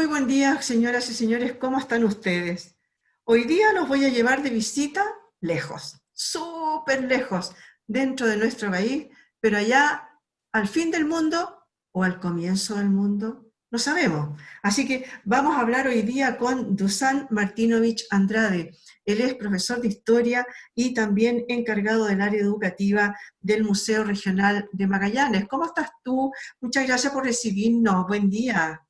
buen día, señoras y señores, ¿cómo están ustedes? Hoy día los voy a llevar de visita lejos, súper lejos, dentro de nuestro país, pero allá al fin del mundo o al comienzo del mundo, no sabemos. Así que vamos a hablar hoy día con Dusan Martinovich Andrade. Él es profesor de historia y también encargado del área educativa del Museo Regional de Magallanes. ¿Cómo estás tú? Muchas gracias por recibirnos. Buen día.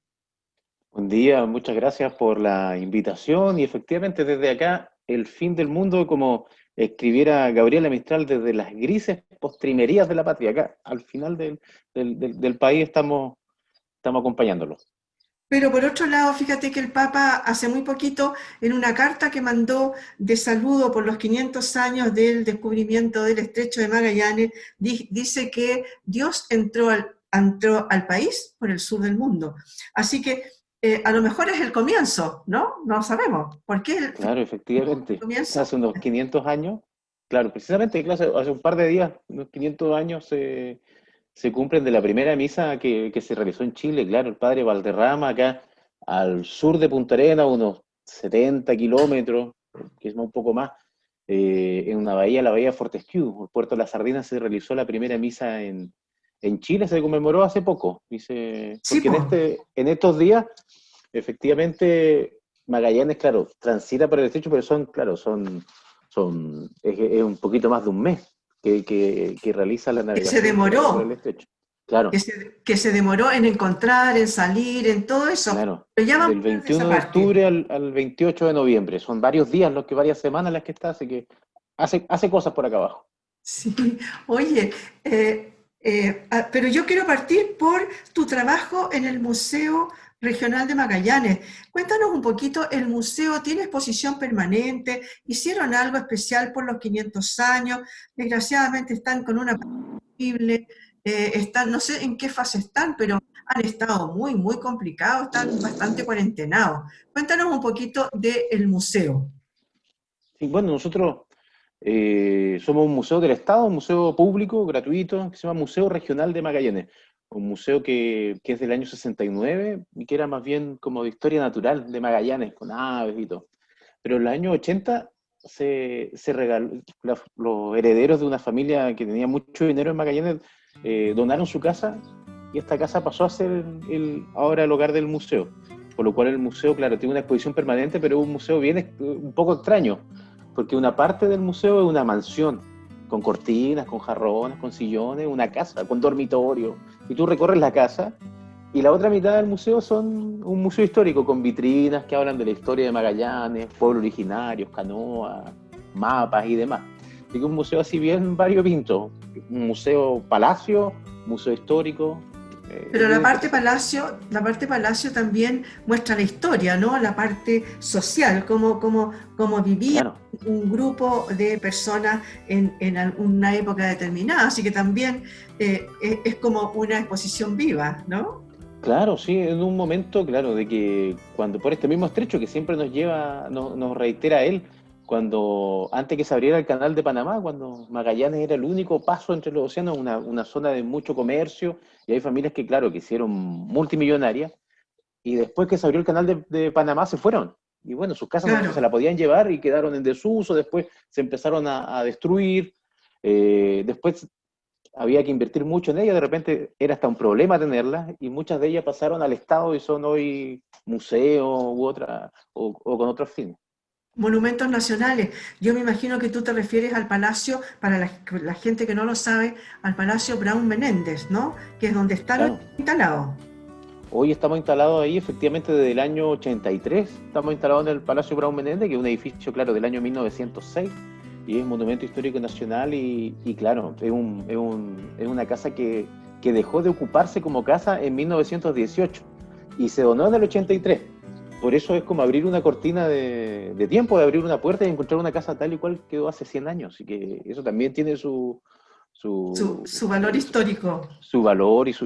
Buen día, muchas gracias por la invitación y efectivamente desde acá el fin del mundo, como escribiera Gabriela Mistral, desde las grises postrimerías de la patria, acá al final del país estamos acompañándolo. Pero por otro lado, fíjate que el Papa hace muy poquito, en una carta que mandó de saludo por los 500 años del descubrimiento del Estrecho de Magallanes, dice que Dios entró al país por el sur del mundo. Así que a lo mejor es el comienzo, ¿no? No sabemos. ¿Por qué el Claro, efectivamente, comienzo? hace unos 500 años, claro, precisamente claro, hace un par de días, unos 500 años se cumplen de la primera misa que se realizó en Chile, claro, el padre Valderrama, acá al sur de Punta Arenas, unos 70 kilómetros, que es un poco más, en una bahía, la bahía Fortescue, el puerto de las Sardinas, se realizó la primera misa en Chile, se conmemoró hace poco, dice, Sí, porque pues. en estos días, efectivamente, Magallanes, claro, transita por el estrecho, pero claro, es un poquito más de un mes que realiza la Que se navegación por el demoró, estrecho. Claro, que se demoró en encontrar, en salir, en todo eso. claro. Pero ya vamos Del a hablar de esa 21 de parte. octubre al 28 de noviembre. Son varios días, varias semanas las que está, así que hace cosas por acá abajo. Sí, oye, pero yo quiero partir por tu trabajo en el Museo Regional de Magallanes. Cuéntanos un poquito, ¿el museo tiene exposición permanente? ¿Hicieron algo especial por los 500 años? Desgraciadamente están con una posible, están, no sé en qué fase están, pero han estado muy, muy complicados, están bastante cuarentenados. Cuéntanos un poquito del museo. Sí, bueno, nosotros somos un museo del Estado, un museo público, gratuito, que se llama Museo Regional de Magallanes. Un museo que es del año 69 y que era más bien como de historia natural de Magallanes, con aves y todo. Pero en los años 80 se regaló, los herederos de una familia que tenía mucho dinero en Magallanes donaron su casa y esta casa pasó a ser ahora el hogar del museo. Por lo cual el museo, claro, tiene una exposición permanente, pero es un museo bien un poco extraño, porque una parte del museo es una mansión, con cortinas, con jarrones, con sillones, una casa, con dormitorio. Y tú recorres la casa y la otra mitad del museo son un museo histórico con vitrinas que hablan de la historia de Magallanes, pueblos originarios, canoas, mapas y demás. Así que un museo así bien variopinto. Un museo palacio, museo histórico, Pero bien interesante. La parte palacio también muestra la historia, ¿no? La parte social, cómo vivía Claro, un grupo de personas en una época determinada. Así que también es como una exposición viva, ¿no? claro, sí, en un momento, claro, de que cuando por este mismo estrecho que siempre nos lleva, nos reitera él, cuando antes que se abriera el canal de Panamá, cuando Magallanes era el único paso entre los océanos, una zona de mucho comercio, y hay familias que, claro, que hicieron multimillonarias, y después que se abrió el canal de Panamá se fueron. Y bueno, sus casas no se Claro. la podían llevar y quedaron en desuso, después se empezaron a destruir, después había que invertir mucho en ellas, de repente era hasta un problema tenerlas y muchas de ellas pasaron al Estado y son hoy museos o con otros fines. Monumentos nacionales. Yo me imagino que tú te refieres al palacio, para la gente que no lo sabe, al Palacio Brown Menéndez, ¿no? Que es donde están Claro, instalados. hoy estamos instalados ahí efectivamente desde el año 83, estamos instalados en el Palacio Brown Menéndez, que es un edificio, claro, del año 1906 y es monumento histórico nacional y claro, es una casa que dejó de ocuparse como casa en 1918 y se donó en el 83. Por eso es como abrir una cortina de tiempo, de abrir una puerta y encontrar una casa tal y cual quedó hace 100 años. Así que eso también tiene su, Su valor histórico. su valor y su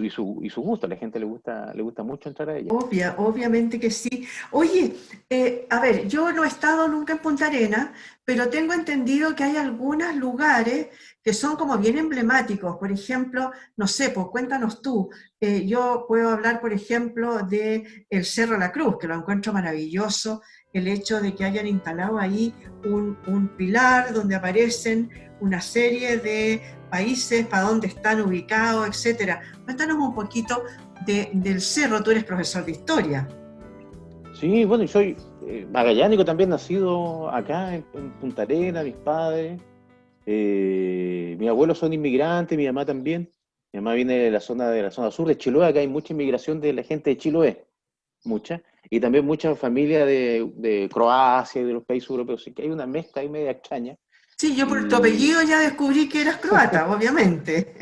gusto. A la gente le gusta mucho entrar a ella. Obviamente que sí. Oye, a ver, yo no he estado nunca en Punta Arenas, pero tengo entendido que hay algunos lugares que son como bien emblemáticos. Por ejemplo, no sé, pues cuéntanos tú. Yo puedo hablar, por ejemplo, de el Cerro La Cruz, que lo encuentro maravilloso, el hecho de que hayan instalado ahí un pilar donde aparecen una serie de países, para dónde están ubicados, etcétera. Cuéntanos un poquito del cerro, tú eres profesor de historia. Sí, bueno, y soy magallánico también, nacido acá en Punta Arenas, mis padres. Mis abuelos son inmigrantes, mi mamá también. Mi mamá viene de la zona sur de Chiloé, acá hay mucha inmigración de la gente de Chiloé, mucha. Y también mucha familia de Croacia y de los países europeos. Así que hay una mezcla ahí media extraña. Sí, yo por tu Y, apellido ya descubrí que eras croata, obviamente.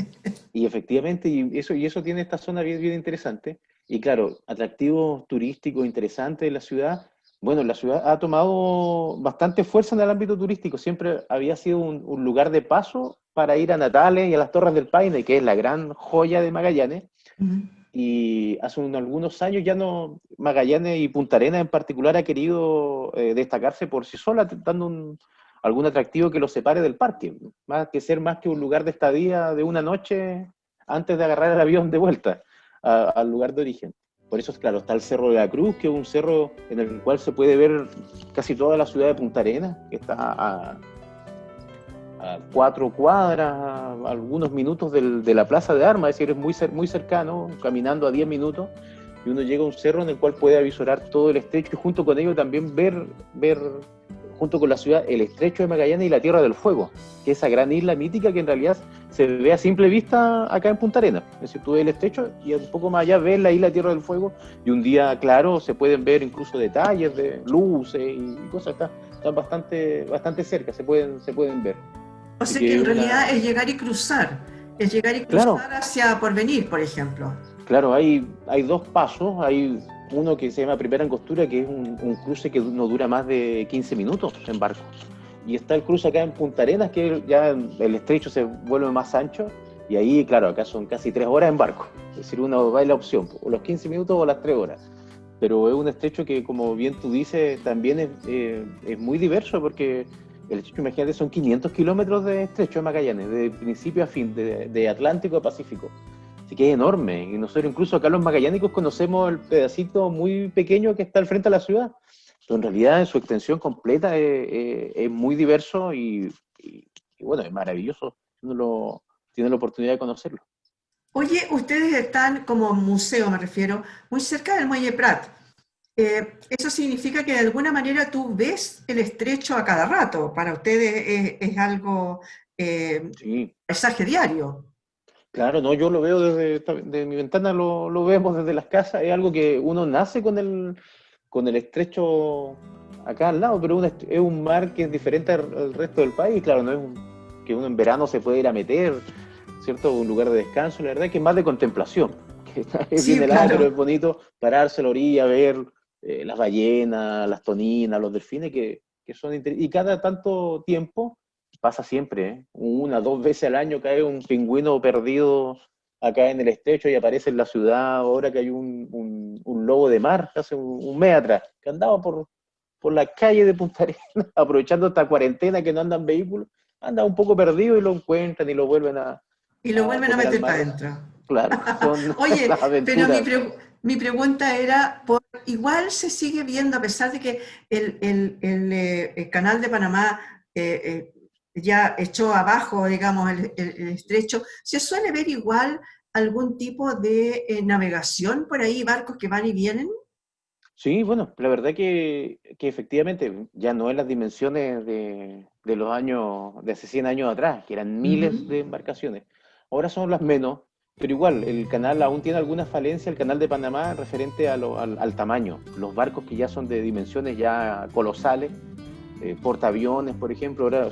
y efectivamente, y eso tiene esta zona bien, bien interesante. Y claro, atractivos turísticos interesantes de la ciudad. Bueno, la ciudad ha tomado bastante fuerza en el ámbito turístico. Siempre había sido un lugar de paso para ir a Natales y a las Torres del Paine, que es la gran joya de Magallanes. Y hace algunos años ya no, Magallanes y Punta Arenas en particular ha querido destacarse por sí sola, dando algún atractivo que lo separe del parque, más que un lugar de estadía de una noche antes de agarrar el avión de vuelta al lugar de origen. Por eso, claro, está el Cerro de la Cruz, que es un cerro en el cual se puede ver casi toda la ciudad de Punta Arenas, que está a 4 cuadras, a algunos minutos de la Plaza de Armas, es decir, es muy cercano, caminando a 10 minutos, y uno llega a un cerro en el cual puede avisorar todo el estrecho y junto con ello también ver junto con la ciudad el estrecho de Magallanes y la Tierra del Fuego, que es esa gran isla mítica que en realidad se ve a simple vista acá en Punta Arenas. Es decir, tú ves el estrecho y un poco más allá ves la isla Tierra del Fuego y un día claro se pueden ver incluso detalles de luces y cosas, están bastante cerca, se pueden ver. O Así sea que que en una... realidad es llegar y Claro, cruzar hacia Porvenir, por ejemplo. claro, hay dos pasos, hay uno que se llama Primera Angostura, que es un cruce que no dura más de 15 minutos en barco. Y está el cruce acá en Punta Arenas, que ya el estrecho se vuelve más ancho, y ahí, claro, acá son casi 3 horas en barco. Es decir, uno va en la opción, o los 15 minutos o las 3 horas. Pero es un estrecho que, como bien tú dices, también es muy diverso, porque el estrecho, imagínate, son 500 kilómetros de estrecho de Magallanes, de principio a fin, de Atlántico a Pacífico. Así que es enorme. Y nosotros incluso acá los magallánicos conocemos el pedacito muy pequeño que está al frente de la ciudad. Pero en realidad en su extensión completa es muy diverso y bueno, es maravilloso. Uno tiene la oportunidad de conocerlo. Oye, ustedes están como museo, me refiero, muy cerca del Muelle Prat. Eso significa que de alguna manera tú ves el estrecho a cada rato. Para ustedes es algo, Sí, paisaje diario. claro, no, yo lo veo de mi ventana, lo vemos desde las casas. Es algo que uno nace con el estrecho acá al lado, pero es un mar que es diferente al resto del país. Claro, no es que uno en verano se puede ir a meter, ¿cierto? Un lugar de descanso, la verdad es que es más de contemplación. Que es bien Sí, helado, pero claro. es bonito pararse a la orilla, ver las ballenas, las toninas, los delfines, que son interesantes. Y cada tanto tiempo, pasa siempre, ¿eh? 1, 2 veces al año cae un pingüino perdido acá en el estrecho y aparece en la ciudad. Ahora que hay un lobo de mar, hace un mes atrás, que andaba por la calle de Punta Arenas, aprovechando esta cuarentena que no andan vehículos, anda un poco perdido y lo encuentran y lo vuelven Y lo a vuelven a poner al meter para mar. adentro. Claro, son Oye, las pero aventuras. mi pregunta era, igual se sigue viendo, a pesar de que el canal de Panamá ya echó abajo, digamos, el estrecho, ¿se suele ver igual algún tipo de navegación por ahí, barcos que van y vienen? Sí, bueno, la verdad que efectivamente ya no en las dimensiones de los años, de hace 100 años atrás, que eran miles Ujú. de embarcaciones. Ahora son las menos, pero igual, el canal aún tiene alguna falencia, el canal de Panamá, referente al tamaño. Los barcos que ya son de dimensiones ya colosales, portaaviones, por ejemplo, ahora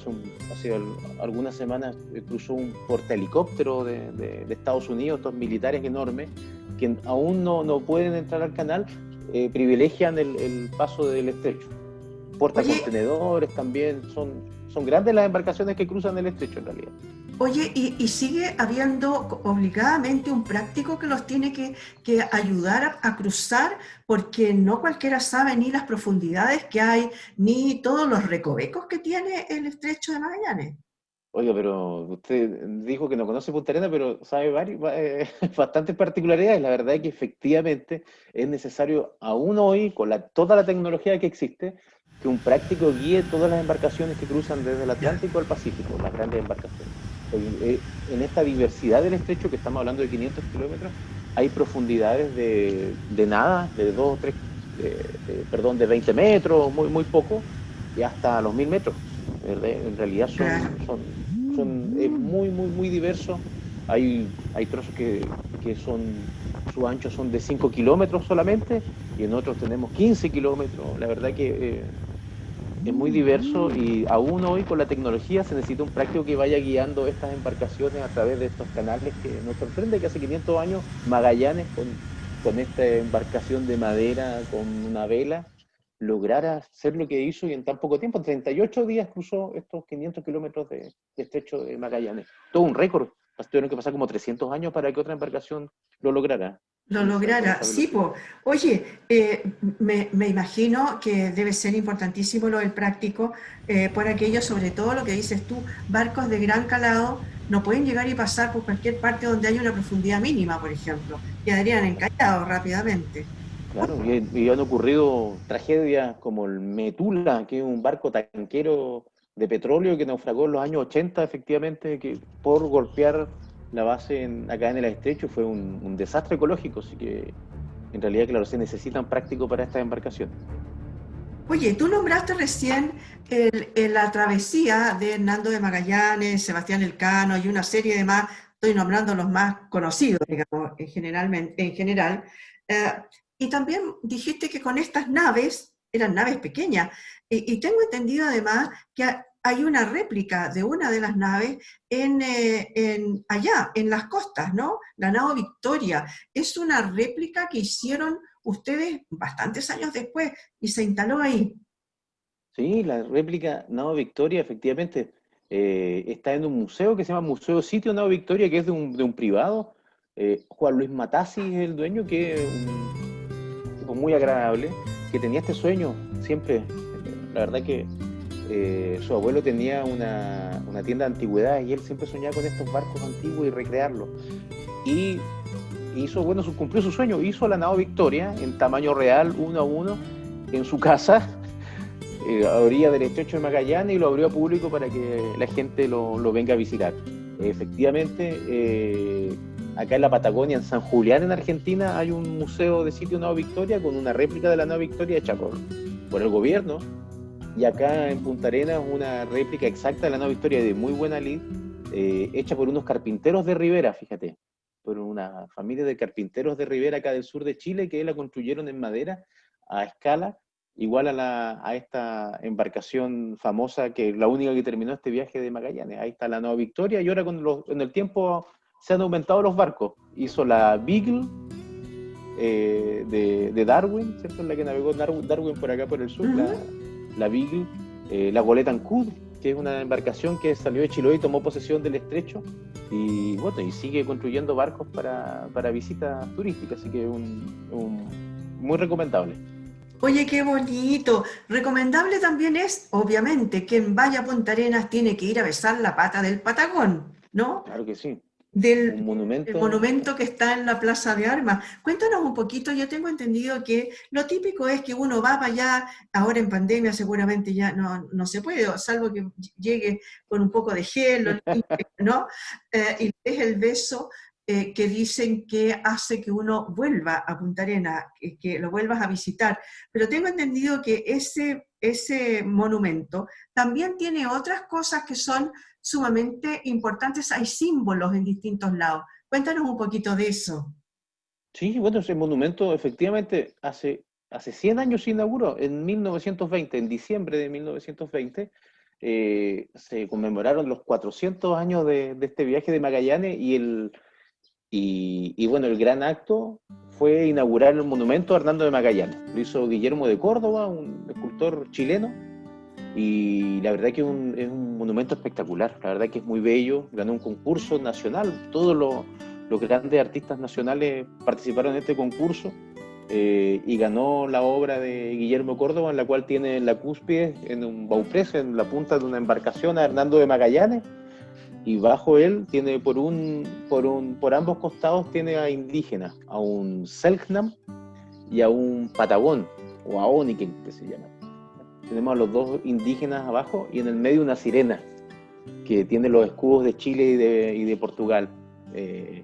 algunas semanas cruzó un portahelicóptero de Estados Unidos, estos militares enormes, que aún no pueden entrar al canal, privilegian el paso del estrecho. Oye, Portacontenedores también son son grandes las embarcaciones que cruzan el estrecho en realidad. Oye, y sigue habiendo obligadamente un práctico que los tiene que ayudar a cruzar, porque no cualquiera sabe ni las profundidades que hay, ni todos los recovecos que tiene el estrecho de Magallanes. Oiga, pero usted dijo que no conoce Punta Arenas, pero sabe bastantes particularidades. La verdad es que efectivamente es necesario, aún hoy, con toda la tecnología que existe, que un práctico guíe todas las embarcaciones que cruzan desde el Ya, Atlántico al Pacífico, las grandes embarcaciones. En esta diversidad del estrecho, que estamos hablando de 500 kilómetros, hay profundidades de nada, de 2 o 3, perdón, de 20 metros, muy, muy poco, y hasta los 1000 metros. En realidad claro. es muy, muy, muy diverso. Hay trozos que su ancho son de 5 kilómetros solamente, y en otros tenemos 15 kilómetros. La verdad que es muy diverso, y aún hoy con la tecnología se necesita un práctico que vaya guiando estas embarcaciones a través de estos canales, que nos sorprende que hace 500 años Magallanes, con esta embarcación de madera, con una vela, lograra hacer lo que hizo, y en tan poco tiempo, en 38 días cruzó estos 500 kilómetros de estrecho de Magallanes. Todo un récord. Tuvieron que pasar como 300 años para que otra embarcación lo lograra Lo con lograra, esa sí, velocidad. po. Oye, me imagino que debe ser importantísimo lo del práctico, por aquello, sobre todo lo que dices tú, barcos de gran calado no pueden llegar y pasar por cualquier parte donde haya una profundidad mínima, por ejemplo, quedarían encallados rápidamente. Claro, y han ocurrido tragedias como el Metula, que es un barco tanquero de petróleo que naufragó en los años 80, efectivamente, que por golpear la base acá en el estrecho fue un desastre ecológico. Así que en realidad, claro, se necesitan prácticos para estas embarcaciones. Oye, tú nombraste recién la travesía de Hernando de Magallanes, Sebastián Elcano y una serie de más, estoy nombrando los más conocidos, digamos, en general. Eh, y también dijiste que con estas naves, eran naves pequeñas, y tengo entendido además que hay una réplica de una de las naves allá, en las costas, ¿no? La nao Victoria. Es una réplica que hicieron ustedes bastantes años después y se instaló ahí. Sí, la réplica Nao Victoria, efectivamente, está en un museo que se llama Museo Sitio Nao Victoria, que es de un privado. Juan Luis Matassi es el dueño, que es un tipo muy agradable, que tenía este sueño siempre. La verdad que su abuelo tenía una tienda de antigüedades, y él siempre soñaba con estos barcos antiguos y recrearlos. Y bueno, cumplió su sueño, hizo la Nao Victoria en tamaño real, 1 a 1, en su casa, a orilla del estrecho de Magallanes, y lo abrió a público para que la gente lo venga a visitar. Efectivamente, acá en la Patagonia, en San Julián, en Argentina, hay un museo de sitio Nao Victoria con una réplica de la Nao Victoria hecha por el gobierno, y acá en Punta Arenas una réplica exacta de la Nao Victoria de muy buena lid, hecha por unos carpinteros de Rivera, fíjate, por una familia de carpinteros de Rivera acá del sur de Chile, que la construyeron en madera a escala, igual a esta embarcación famosa, que es la única que terminó este viaje de Magallanes. Ahí está la Nao Victoria, y ahora en el tiempo se han aumentado los barcos. Hizo la Beagle, de Darwin, ¿cierto? En la que navegó Darwin por acá por el sur, Ujú. la Beagle, la Goleta Ancud, que es una embarcación que salió de Chiloé y tomó posesión del estrecho, y bueno, y sigue construyendo barcos para visitas turísticas, así que muy recomendable. Oye, qué bonito. Recomendable también es, obviamente, quien vaya a Punta Arenas tiene que ir a besar la pata del Patagón, ¿no? Claro que sí, un El monumento. monumento que está en la Plaza de Armas. Cuéntanos un poquito, yo tengo entendido que lo típico es que uno va para allá, ahora en pandemia seguramente ya no se puede, salvo que llegue con un poco de gel, lo limpie, ¿no? Y es el beso que dicen que hace que uno vuelva a Punta Arenas, que lo vuelvas a visitar. Pero tengo entendido que ese monumento también tiene otras cosas que son sumamente importantes, hay símbolos en distintos lados. Cuéntanos un poquito de eso. Sí, bueno, ese monumento efectivamente hace 100 años se inauguró, en 1920, en diciembre de 1920, se conmemoraron los 400 años de este viaje de Magallanes, y bueno, el gran acto fue inaugurar el monumento a Hernando de Magallanes. Lo hizo Guillermo de Córdoba, un escultor chileno, y la verdad que es un monumento espectacular, la verdad que es muy bello, ganó un concurso nacional, todos los grandes artistas nacionales participaron en este concurso, y ganó la obra de Guillermo Córdoba, en la cual tiene en la cúspide, en un bauprés, en la punta de una embarcación, a Hernando de Magallanes, y bajo él tiene por ambos costados tiene a indígenas, a un Selknam y a un Patagón, o a Oniken, que se llama. Tenemos a los dos indígenas abajo y en el medio una sirena que tiene los escudos de Chile y de Portugal. Eh,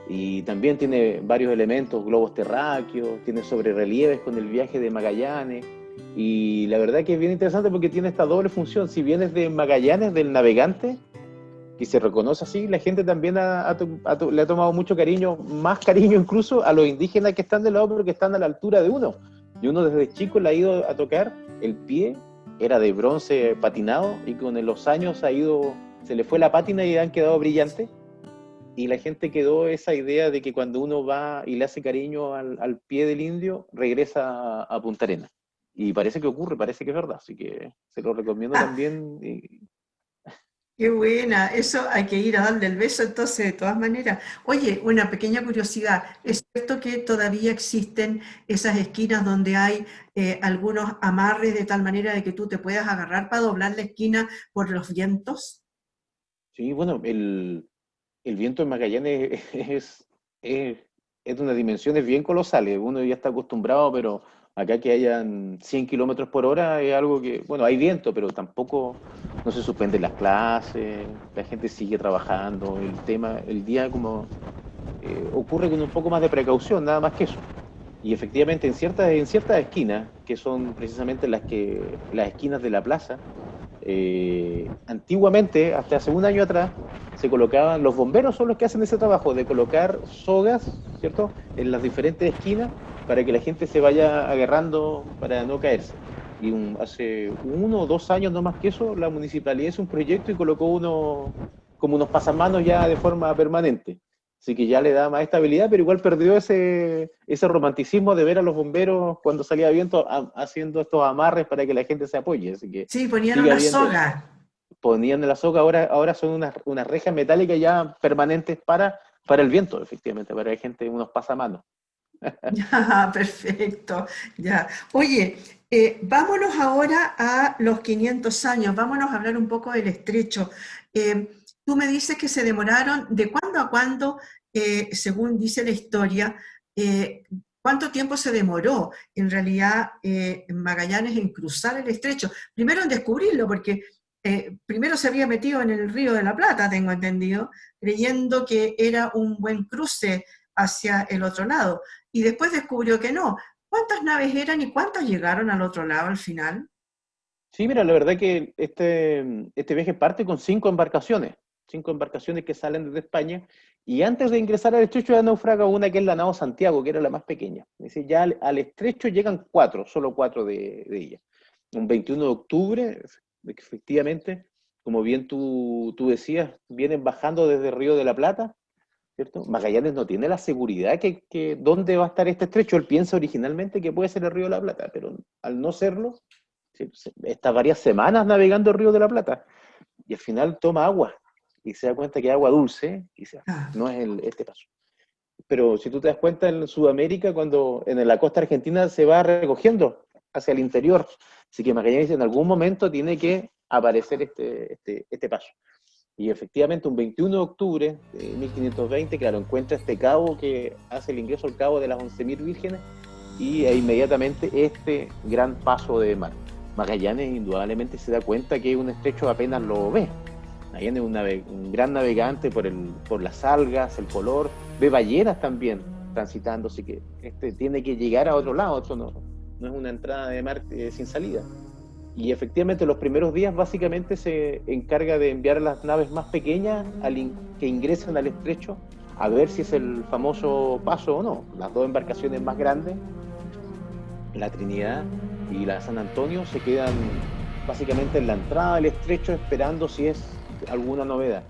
y también tiene varios elementos, globos terráqueos, tiene sobrerelieves con el viaje de Magallanes. Y la verdad que es bien interesante porque tiene esta doble función. Si bien es de Magallanes, del navegante, y se reconoce así, la gente también le ha tomado mucho cariño, más cariño incluso a los indígenas que están del lado, pero que están a la altura de uno. Y uno desde chico le ha ido a tocar el pie, era de bronce patinado, y con los años se le fue la pátina y han quedado brillantes. Y la gente quedó esa idea de que cuando uno va y le hace cariño al pie del indio, regresa a Punta Arenas. Y parece que ocurre, parece que es verdad, así que se lo recomiendo Ah, también. qué buena, eso hay que ir a darle el beso entonces de todas maneras. Oye, una pequeña curiosidad, ¿es cierto que todavía existen esas esquinas donde hay algunos amarres de tal manera de que tú te puedas agarrar para doblar la esquina por los vientos? Sí, bueno, el viento en Magallanes es, es de unas dimensiones bien colosales. Uno ya está acostumbrado, pero acá que hayan 100 kilómetros por hora es algo que, bueno, hay viento, pero tampoco no se suspenden las clases, la gente sigue trabajando, el día como ocurre con un poco más de precaución, nada más que eso. Y efectivamente en ciertas esquinas, que son precisamente las esquinas de la plaza, antiguamente, hasta hace un año atrás, se colocaban, los bomberos son los que hacen ese trabajo de colocar sogas, ¿cierto?, en las diferentes esquinas para que la gente se vaya agarrando para no caerse. Y hace 1 o 2 años, no más que eso, la municipalidad hizo un proyecto y colocó como unos pasamanos ya de forma permanente. Así que ya le da más estabilidad, pero igual perdió ese romanticismo de ver a los bomberos cuando salía viento haciendo estos amarres para que la gente se apoye. Así que Sí, ponían sigue una habiendo, soga. ponían de la soga, ahora son unas rejas metálicas ya permanentes para el viento, efectivamente, para la gente, unos pasamanos. Ya, perfecto, ya. Oye, vámonos ahora a los 500 años, vámonos a hablar un poco del estrecho. Tú me dices que se demoraron, ¿de cuándo a cuándo, según dice la historia, cuánto tiempo se demoró en realidad Magallanes en cruzar el estrecho? Primero en descubrirlo, porque primero se había metido en el Río de la Plata, tengo entendido, creyendo que era un buen cruce hacia el otro lado y después descubrió que no. ¿Cuántas naves eran y cuántas llegaron al otro lado al final? Sí, mira, la verdad que este viaje parte con 5 embarcaciones que salen desde España, y antes de ingresar al estrecho ya naufraga una que es la nao Santiago, que era la más pequeña. Es decir, ya al estrecho llegan cuatro, solo cuatro de ellas. Un 21 de octubre, efectivamente, como bien tú decías, vienen bajando desde Río de la Plata, ¿cierto? Magallanes no tiene la seguridad que dónde va a estar este estrecho. Él piensa originalmente que puede ser el Río de la Plata, pero al no serlo, sí, está varias semanas navegando el Río de la Plata y al final toma agua y se da cuenta que es agua dulce y dice, Ah, no es este paso. Pero si tú te das cuenta en Sudamérica, cuando en la costa argentina se va recogiendo hacia el interior, así que Magallanes en algún momento tiene que aparecer este paso. Y efectivamente, un 21 de octubre de 1520, claro, encuentra este cabo que hace el ingreso al cabo de las 11.000 vírgenes y inmediatamente este gran paso de mar. Magallanes indudablemente se da cuenta que un estrecho apenas lo ve. Magallanes es un gran navegante por las algas, el color, ve ballenas también transitando, así que tiene que llegar a otro lado, esto no es una entrada de mar sin salida. Y efectivamente los primeros días básicamente se encarga de enviar a las naves más pequeñas que ingresen al estrecho a ver si es el famoso paso o no. Las dos embarcaciones más grandes, la Trinidad y la San Antonio, se quedan básicamente en la entrada del estrecho esperando si es alguna novedad.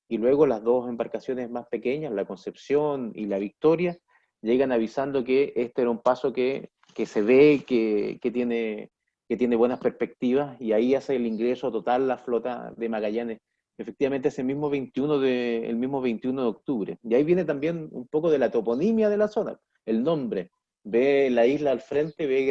Y luego las dos embarcaciones más pequeñas, la Concepción y la Victoria, llegan avisando que este era un paso que se ve que tiene que tiene buenas perspectivas, y ahí hace el ingreso total la flota de Magallanes, efectivamente es el mismo 21 de octubre. Y ahí viene también un poco de la toponimia de la zona, el nombre. Ve la isla al frente, ve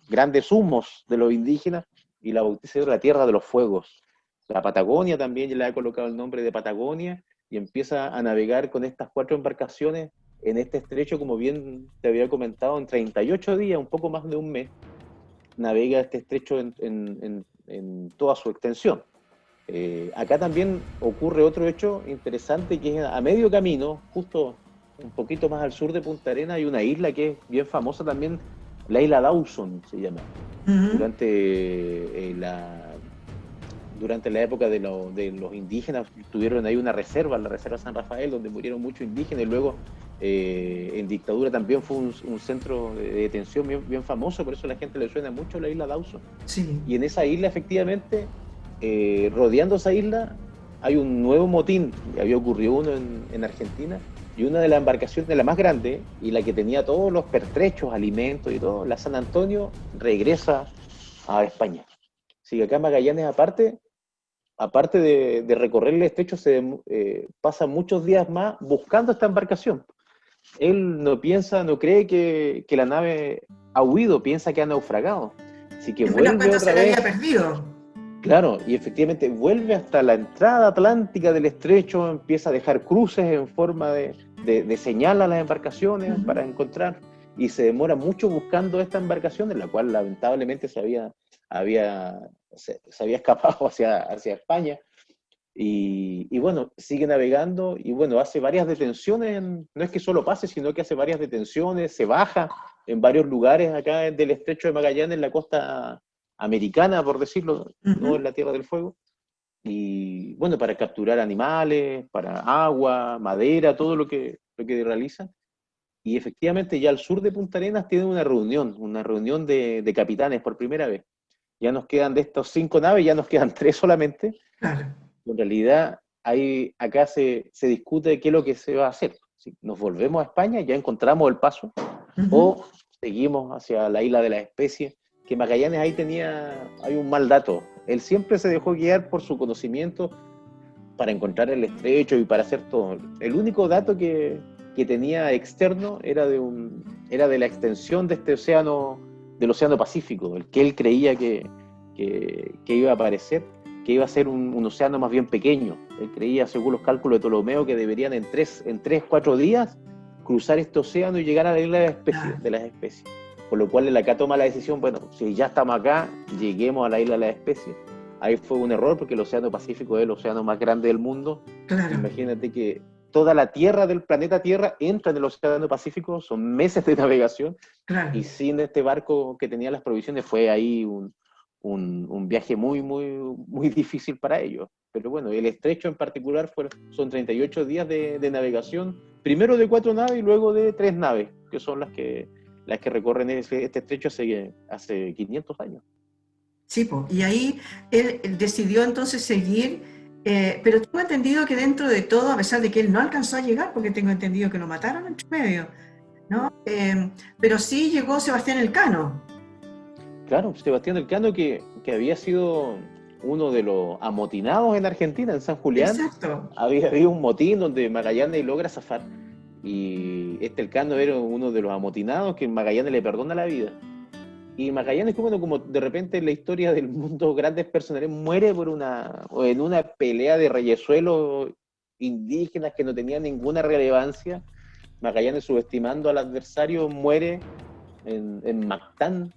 grandes humos de los indígenas, y la bautiza de la Tierra de los Fuegos. La Patagonia también ya le ha colocado el nombre de Patagonia, y empieza a navegar con estas 4 embarcaciones en este estrecho, como bien te había comentado, en 38 días, un poco más de un mes, navega este estrecho en toda su extensión. Acá también ocurre otro hecho interesante, que es a medio camino, justo un poquito más al sur de Punta Arenas, hay una isla que es bien famosa también, la isla Dawson se llama. Ujú. Durante la época de los indígenas, tuvieron ahí una reserva, la Reserva San Rafael, donde murieron muchos indígenas, y luego en dictadura también fue un centro de detención bien famoso, por eso a la gente le suena mucho la isla Dawson. Sí. Y en esa isla, efectivamente, rodeando esa isla, hay un nuevo motín. Había ocurrido uno en Argentina, y una de las embarcaciones, la más grande, y la que tenía todos los pertrechos, alimentos y todo, la San Antonio, regresa a España. Así que acá Magallanes, aparte de recorrer el estrecho, pasa muchos días más buscando esta embarcación. Él no cree que la nave ha huido, piensa que ha naufragado. Así que En buenas vuelve cuentas se otra le había vez. perdido. Claro, y efectivamente vuelve hasta la entrada atlántica del estrecho, empieza a dejar cruces en forma de señal a las embarcaciones Ujú. para encontrar, y se demora mucho buscando esta embarcación, en la cual lamentablemente se había escapado hacia España. Y bueno, sigue navegando, y bueno, hace varias detenciones, no es que solo pase, sino que hace varias detenciones, se baja en varios lugares acá del estrecho de Magallanes, en la costa americana, por decirlo, no en Ujú. la Tierra del Fuego, y bueno, para capturar animales, para agua, madera, todo lo que realiza. Y efectivamente ya al sur de Punta Arenas tienen una reunión de capitanes por primera vez. Ya nos quedan de estos 5 naves, ya nos quedan 3 solamente. Claro. En realidad, acá se discute qué es lo que se va a hacer. Si nos volvemos a España, ya encontramos el paso, Ujú. o seguimos hacia la isla de las especies, que Magallanes hay un mal dato. Él siempre se dejó guiar por su conocimiento para encontrar el estrecho y para hacer todo. El único dato que tenía externo era de la extensión de este océano, del océano Pacífico, el que él creía que iba a aparecer, que iba a ser un océano más bien pequeño. Él creía, según los cálculos de Ptolomeo, que deberían en 3, 4 días cruzar este océano y llegar a la isla Claro. de las especies. Por lo cual él acá toma la decisión, bueno, si ya estamos acá, lleguemos a la isla de las especies. Ahí fue un error, porque el Océano Pacífico es el océano más grande del mundo. Claro. Imagínate que toda la tierra del planeta Tierra entra en el Océano Pacífico, son meses de navegación, y Claro. sin este barco que tenía las provisiones fue ahí un viaje muy, muy, muy difícil para ellos. Pero bueno, el estrecho en particular son 38 días de navegación, primero de 4 naves y luego de 3 naves, que son las que recorren este estrecho hace 500 años. Sí, po. Y ahí él decidió entonces seguir, pero tengo entendido que dentro de todo, a pesar de que él no alcanzó a llegar, porque tengo entendido que lo mataron entre medio, ¿no? Pero sí llegó Sebastián Elcano. Claro, Sebastián Elcano, que había sido uno de los amotinados en Argentina, en San Julián. Exacto. Había habido un motín donde Magallanes logra zafar, y este Elcano era uno de los amotinados que Magallanes le perdona la vida. Y Magallanes, que bueno, como de repente en la historia del mundo, grandes personajes, muere o en una pelea de reyesuelos indígenas que no tenía ninguna relevancia. Magallanes, subestimando al adversario, muere en Mactán,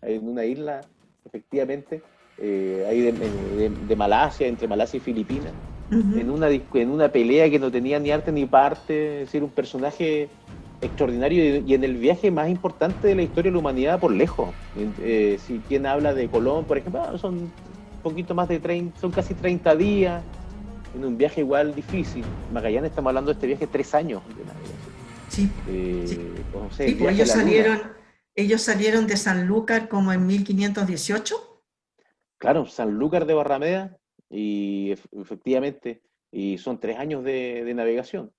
en una isla, efectivamente, ahí de Malasia, entre Malasia y Filipinas, en Ujú. una pelea que no tenía ni arte ni parte. Es decir, un personaje extraordinario, y en el viaje más importante de la historia de la humanidad por lejos. Si quien habla de Colón, por ejemplo, son un poquito más de 30, son casi 30 días, en un viaje igual difícil. Magallanes, estamos hablando de este viaje, 3 años de navegación. Sí, sí. No sé, Sí, el pues viaje a la luna. ellos salieron de Sanlúcar como en 1518. Claro, Sanlúcar de Barrameda, y efectivamente, y son 3 años de navegación.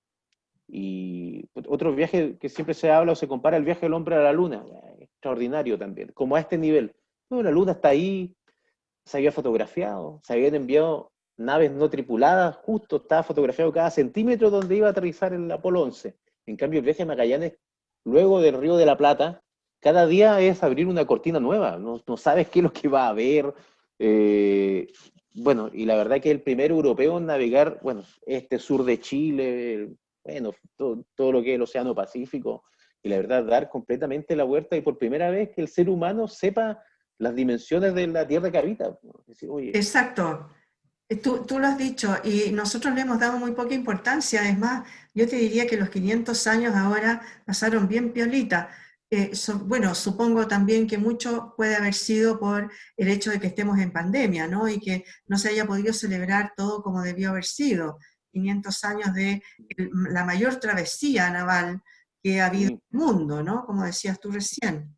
Y otro viaje que siempre se habla o se compara, el viaje del hombre a la luna, extraordinario también, como a este nivel. No, la luna está ahí, se había fotografiado, se habían enviado naves no tripuladas, justo estaba fotografiado cada centímetro donde iba a aterrizar el Apolo 11. En cambio, el viaje a Magallanes, luego del Río de la Plata, cada día es abrir una cortina nueva, no sabes qué es lo que va a haber. Eh, bueno, y la verdad que el primer europeo en navegar, bueno, este sur de Chile, bueno, todo lo que es el Océano Pacífico, y la verdad, dar completamente la vuelta y por primera vez que el ser humano sepa las dimensiones de la tierra que habita. Es decir, oye, Exacto. Tú lo has dicho y nosotros le hemos dado muy poca importancia. Es más, yo te diría que los 500 años ahora pasaron bien piolita. Bueno, supongo también que mucho puede haber sido por el hecho de que estemos en pandemia, ¿no? Y que no se haya podido celebrar todo como debió haber sido. 500 años de la mayor travesía naval que ha habido sí, en el mundo, ¿no? Como decías tú recién.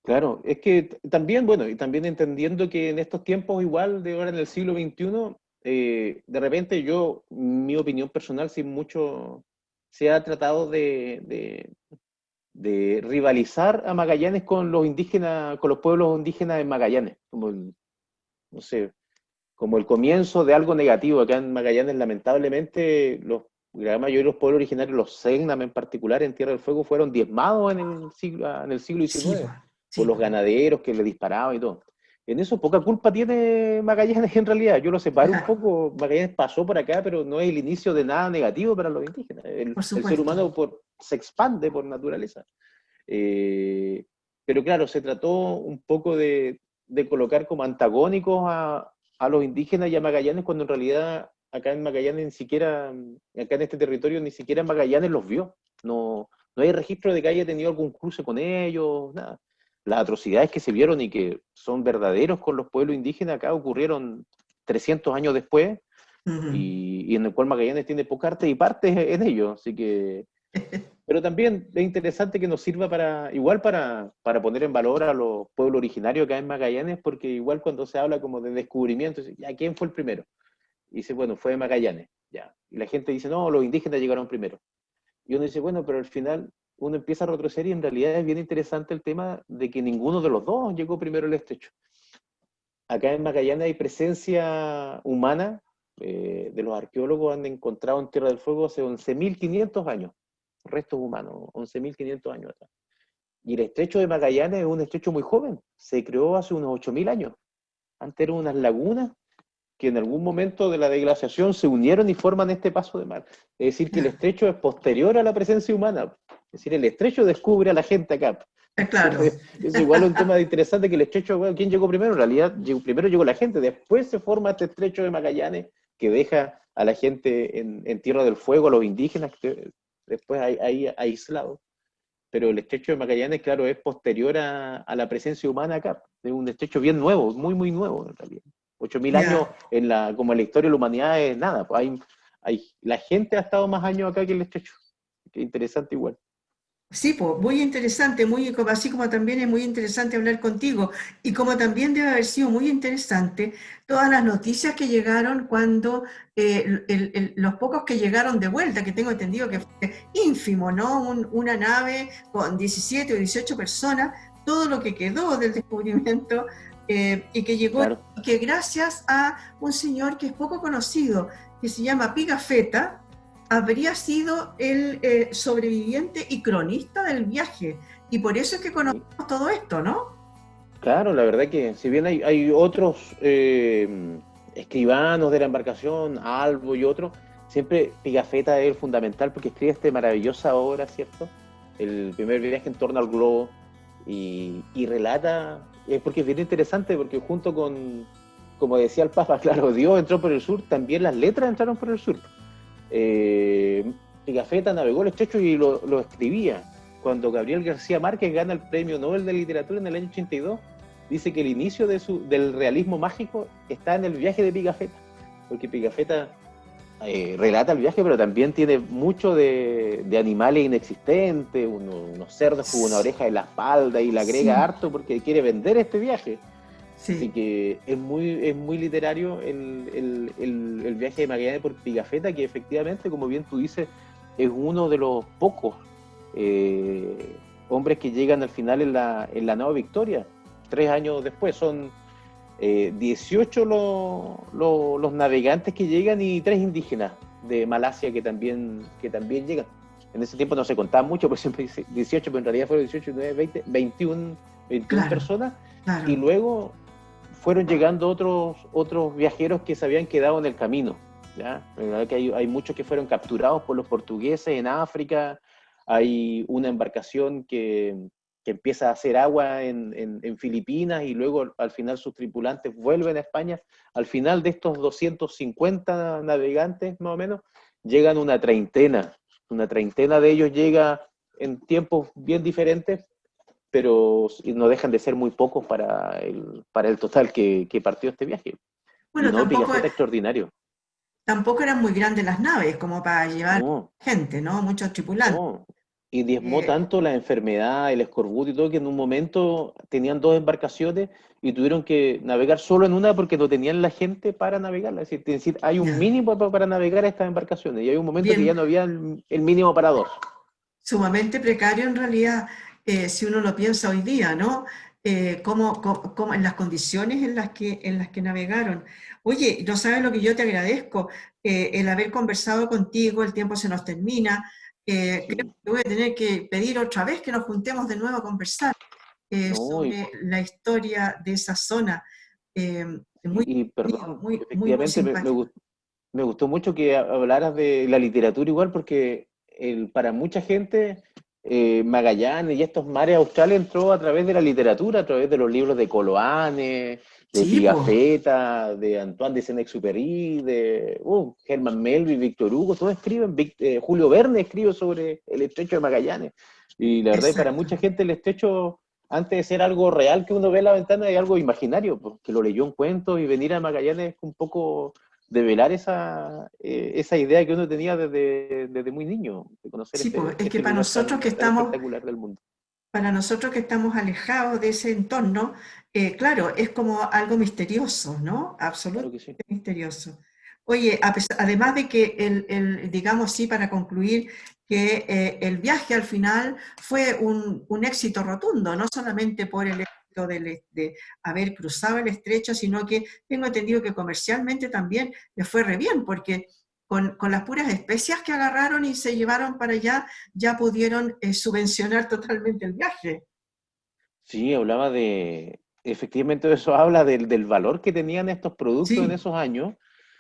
claro, es que también, bueno, y también entendiendo que en estos tiempos igual de ahora en el siglo XXI, de repente yo, mi opinión personal, sin mucho, se ha tratado de rivalizar a Magallanes con los indígenas, con los pueblos indígenas en Magallanes, como no sé, como el comienzo de algo negativo. Acá en Magallanes, lamentablemente, la gran mayoría de los pueblos originarios, los Selknam en particular, en Tierra del Fuego, fueron diezmados en el siglo Sí, XIX pues, por sí, los pues. ganaderos que le disparaban y todo. En eso poca culpa tiene Magallanes en realidad. Yo lo separo un poco. Magallanes pasó por acá, pero no es el inicio de nada negativo para los indígenas. Por El ser supuesto. humano se expande por naturaleza. Eh, pero claro, se trató un poco de colocar como antagónicos a los indígenas y a Magallanes, cuando en realidad acá en Magallanes ni siquiera, acá en este territorio ni siquiera Magallanes los vio. No hay registro de que haya tenido algún cruce con ellos, nada. Las atrocidades que se vieron y que son verdaderos con los pueblos indígenas acá ocurrieron 300 años después, Ujú. y en el cual Magallanes tiene poca arte y partes en ello. Así que, pero también es interesante que nos sirva igual para poner en valor a los pueblos originarios acá en Magallanes, porque igual cuando se habla como de descubrimiento, ya, ¿quién fue el primero? Y dice, bueno, fue Magallanes, ya. Y la gente dice, no, los indígenas llegaron primero. Y uno dice, bueno, pero al final uno empieza a retroceder y en realidad es bien interesante el tema de que ninguno de los dos llegó primero al estrecho. Acá en Magallanes hay presencia humana, de los arqueólogos han encontrado en Tierra del Fuego hace 11.500 años, restos humanos, 11.500 años atrás. Y el estrecho de Magallanes es un estrecho muy joven, se creó hace unos 8.000 años. Antes eran unas lagunas que en algún momento de la deglaciación se unieron y forman este paso de mar. Es decir, que el estrecho es posterior a la presencia humana. Es decir, el estrecho descubre a la gente acá. Claro. Es igual un tema interesante que el estrecho, bueno, ¿quién llegó primero? En realidad, primero llegó la gente, después se forma este estrecho de Magallanes que deja a la gente en Tierra del Fuego, a los indígenas, que después ahí aislados. Pero el estrecho de Magallanes, claro, es posterior a la presencia humana acá. Es un estrecho bien nuevo, muy, muy nuevo en realidad. 8.000 años Ya. como en la historia de la humanidad es nada. Pues la gente ha estado más años acá que el estrecho. Qué interesante igual. Sí, pues, muy interesante, así como también es muy interesante hablar contigo y como también debe haber sido muy interesante todas las noticias que llegaron cuando los pocos que llegaron de vuelta, que tengo entendido que fue ínfimo, ¿no? Una nave con 17 o 18 personas, todo lo que quedó del descubrimiento y que llegó, Claro. y que gracias a un señor que es poco conocido, que se llama Pigafetta, habría sido el sobreviviente y cronista del viaje. Y por eso es que Sí. conocemos todo esto, ¿no? Claro, la verdad que si bien hay otros escribanos de la embarcación, Albo y otros, siempre Pigafetta es el fundamental porque escribe esta maravillosa obra, ¿cierto? El primer viaje en torno al globo y relata, porque es bien interesante, porque junto con, como decía el Papa, claro, Dios entró por el sur, también las letras entraron por el sur. Eh, Pigafetta navegó el estrecho y lo escribía. Cuando Gabriel García Márquez gana el Premio Nobel de Literatura en el año 82, dice que el inicio del realismo mágico está en el viaje de Pigafetta, porque Pigafetta relata el viaje, pero también tiene mucho de animales inexistentes, unos cerdos con una oreja en la espalda y le agrega Sí, harto porque quiere vender este viaje. Así sí. que es muy literario el viaje de Magallanes por Pigafetta, que efectivamente, como bien tú dices, es uno de los pocos hombres que llegan al final en la nueva Victoria. 3 años después. Son 18 los navegantes que llegan y 3 indígenas de Malasia que también llegan. En ese tiempo no se contaban mucho, por siempre dice 18, pero en realidad fueron 18, 19, 20, 21 Claro, personas, y claro. luego fueron llegando otros viajeros que se habían quedado en el camino. ¿Ya? La verdad que hay muchos que fueron capturados por los portugueses en África. Hay una embarcación que empieza a hacer agua en Filipinas, y luego al final sus tripulantes vuelven a España. Al final de estos 250 navegantes, más o menos, llegan una treintena de ellos llega en tiempos bien diferentes, pero no dejan de ser muy pocos para el total que partió este viaje. Y Bueno, no, tampoco, Pigafetta extraordinario. tampoco eran muy grandes las naves como para llevar No, gente, ¿no? Muchos tripulantes. no. Y diezmó Eh, tanto la enfermedad, el escorbuto y todo, que en un momento tenían 2 embarcaciones y tuvieron que navegar solo en una porque no tenían la gente para navegarla. Es decir, hay un ya, mínimo para navegar estas embarcaciones, y hay un momento que ya bien, no había el mínimo para dos. sumamente precario en realidad, si uno lo piensa hoy día, ¿no? En las condiciones en las que navegaron. Oye, no sabes lo que yo te agradezco, el haber conversado contigo, el tiempo se nos termina. Creo Sí. que voy a tener que pedir otra vez que nos juntemos de nuevo a conversar No, sobre la historia de esa zona. Eh, Muy entretenido, perdón, muy efectivamente simpático. me gustó mucho que hablaras de la literatura igual, porque para mucha gente Magallanes y estos mares australes entró a través de la literatura, a través de los libros de Coloane, de Sí, pues, Pigafetta, de Antoine de Saint-Exupéry, de Herman Melville, Víctor Hugo, todos escriben. Julio Verne escribe sobre el estrecho de Magallanes. Y la verdad, para exacto. mucha gente el estrecho, antes de ser algo real que uno ve en la ventana, es algo imaginario, pues, que lo leyó en cuentos, y venir a Magallanes es un poco develar esa idea que uno tenía desde muy niño, de conocer Sí, pues, es que este lugar tan, tan espectacular del mundo. para nosotros que estamos alejados de ese entorno, claro, es como algo misterioso, ¿no? Claro Absolutamente que sí. misterioso. Oye, además de que digamos, sí, para concluir, que el viaje al final fue un éxito rotundo, no solamente por el éxito de haber cruzado el estrecho, sino que tengo entendido que comercialmente también le fue re bien, porque con las puras especias que agarraron y se llevaron para allá, ya pudieron subvencionar totalmente el viaje. Sí, efectivamente eso habla del valor que tenían estos productos en Sí, esos años,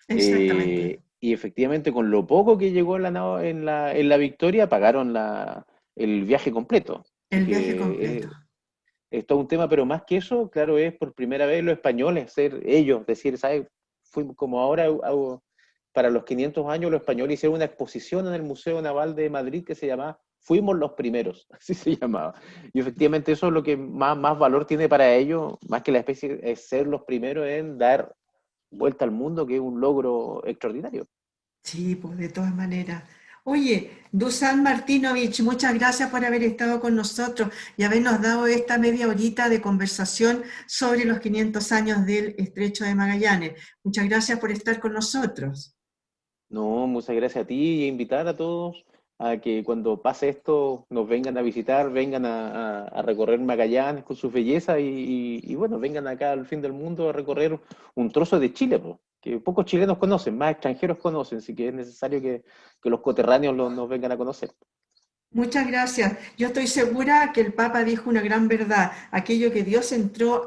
exactamente. y efectivamente con lo poco que llegó en la Victoria pagaron el viaje completo. Así El viaje que completo. es todo un tema, pero más que eso, claro, es por primera vez los españoles, ser ellos, decir, ¿sabes? Fuimos como ahora, para los 500 años, los españoles hicieron una exposición en el Museo Naval de Madrid que se llamaba Fuimos los primeros, así se llamaba. Y efectivamente eso es lo que más valor tiene para ellos, más que la especie, es ser los primeros en dar vuelta al mundo, que es un logro extraordinario. Sí, pues de todas maneras. Oye, Dusan Martinovich, muchas gracias por haber estado con nosotros y habernos dado esta media horita de conversación sobre los 500 años del Estrecho de Magallanes. Muchas gracias por estar con nosotros. No, muchas gracias a ti, y invitar a todos a que cuando pase esto nos vengan a visitar, vengan a recorrer Magallanes con su belleza, y bueno, vengan acá al fin del mundo a recorrer un trozo de Chile, po, que pocos chilenos conocen, más extranjeros conocen, así que es necesario que los coterráneos nos vengan a conocer. Muchas gracias. Yo estoy segura que el Papa dijo una gran verdad, aquello que Dios entró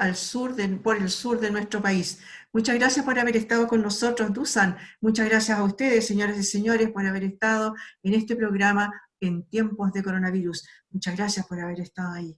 por el sur de nuestro país. Muchas gracias por haber estado con nosotros, Dusan. Muchas gracias a ustedes, señoras y señores, por haber estado en este programa en tiempos de coronavirus. Muchas gracias por haber estado ahí.